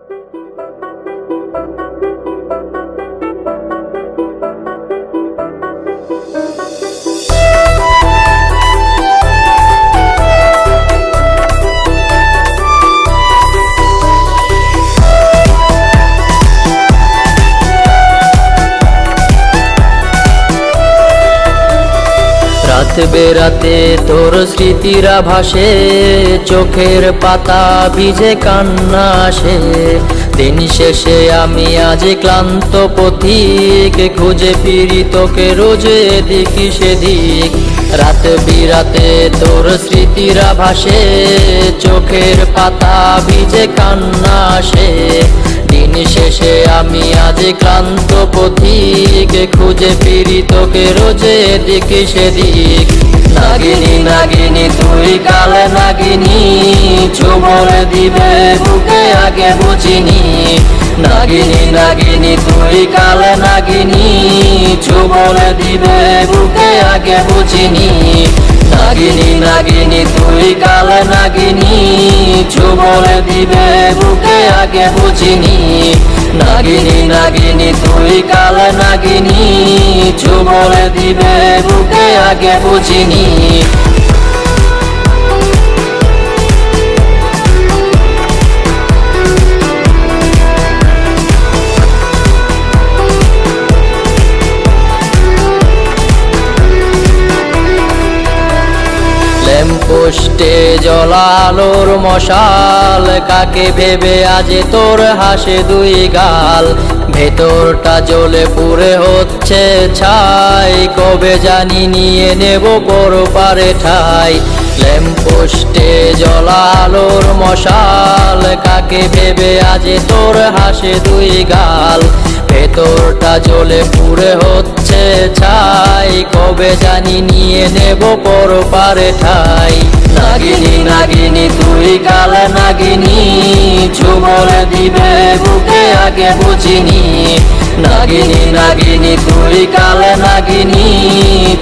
রাত বেরাতে তোর স্মৃতিরা ভাসে, চোখের পাতা ভিজে কান্না আসে। দিন শেষে আমি আজ ক্লান্ত পথিক, খুঁজে ফিরি তোকে রোজ এদিক সেদিক। রাত বিরাতে তোর স্মৃতিরা ভাসে, চোখের পাতা ভিজে কান্না আসে। দিন শেষে আমি আজ ক্লান্ত পথিক, খুঁজে ফিরি তোকে রোজ এদিক সেদিক। নাগিনী নাগিনী তুই কাল নাগিনী, ছোবল দিবে বুকে আগে বুঝিনি। নাগিনী নাগিনী তুই কাল নাগিনী, ছোবল দিবে বুকে আগে বুঝিনি। নাগিনী নাগিনী তুই কাল নাগিনী, ছোবল দিবে বুকে আগে বুঝিনি। নাগিনী নাগিনী তুই কাল নাগিনী, ছোবল দিবে বুকে আগে বুঝিনি। ল্যাম্পপোস্টে জ্বলালোর মশাল, কাকে ভেবে আজ তোর হাসে দুই গাল। ভেতরটা জ্বলে পুড়ে হচ্ছে ছাই, কবে জানি নিয়ে নেব পরপারে ঠাই। ল্যাম্পপোস্টে জ্বলালোর মশাল, কাকে ভেবে আজ তোর হাসে দুই গাল। ভেতরটা জ্বলে পুড়ে হচ্ছে ছাই, কবে জানি নিয়ে নেব পরপারে ঠাই। নাগিনী নাগিনী তুই কাল নাগিনী, ছোবল দিবে বুকে আগে বুঝিনি। নাগিনী নাগিনী তুই কাল নাগিনী,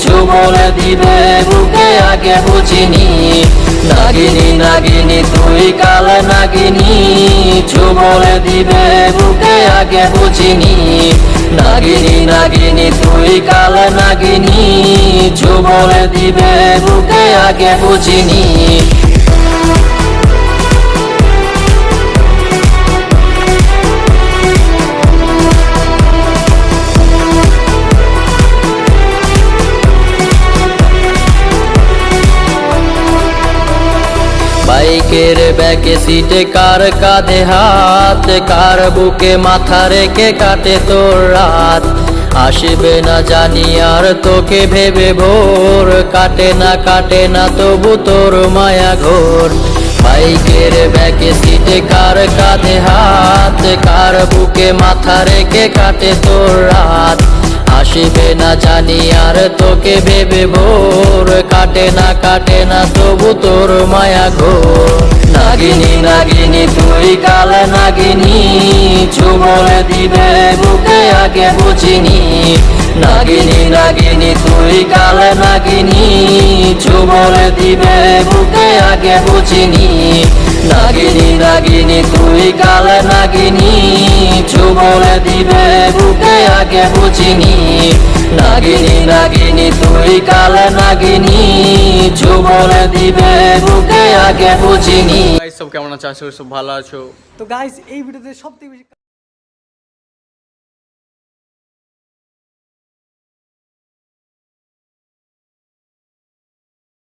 ছোবল দিবে বুকে আগে বুঝিনি। নাগিনী নাগিনী তুই কাল নাগিনী, ছোবল দিবে বুকে আগে বুঝিনি। নাগিনী নাগিনী তুই কাল নাগিনী, ছোবল দিবে বুকে আগে বুঝিনি। বাইকের ব্যাকে সিটে কার কাঁধে হাত, কার বুকে মাথা রেখে কাটে তোর রাত। আসবে না জানি আর তোকে ভেবে ভোর, কাটে না তবু তোর মায়া ঘোর। বাইকের ব্যাকে সিটে কার কাঁধে হাত, কার বুকে মাথা রেখে কাটে তোর রাত। আসবে না জানি আর তোকে ভেবে ভোর, কাটে না তবু তোর মায়া ঘোর। নাগিনী নাগিনী তুই কাল নাগিনী, ছোবল দিবে বুকে আগে বুঝিনি। নাগিনী নাগিনী তুই কাল নাগিনী, ছোবল দিবে বুকে আগে বুঝিনি। নাগিনী নাগিনী তুই কাল নাগিনী, ছোবল দিবে বুকে আগে বুঝিনি। নাগিনী নাগিনী তুই কাল নাগিনী, ছোবল দিবে বুকে আগে বুঝিনি। সব কেমন আছো? আশা করি সব ভালো আছো। তো গাইস এই ভিডিওতে সবথেকে বেশি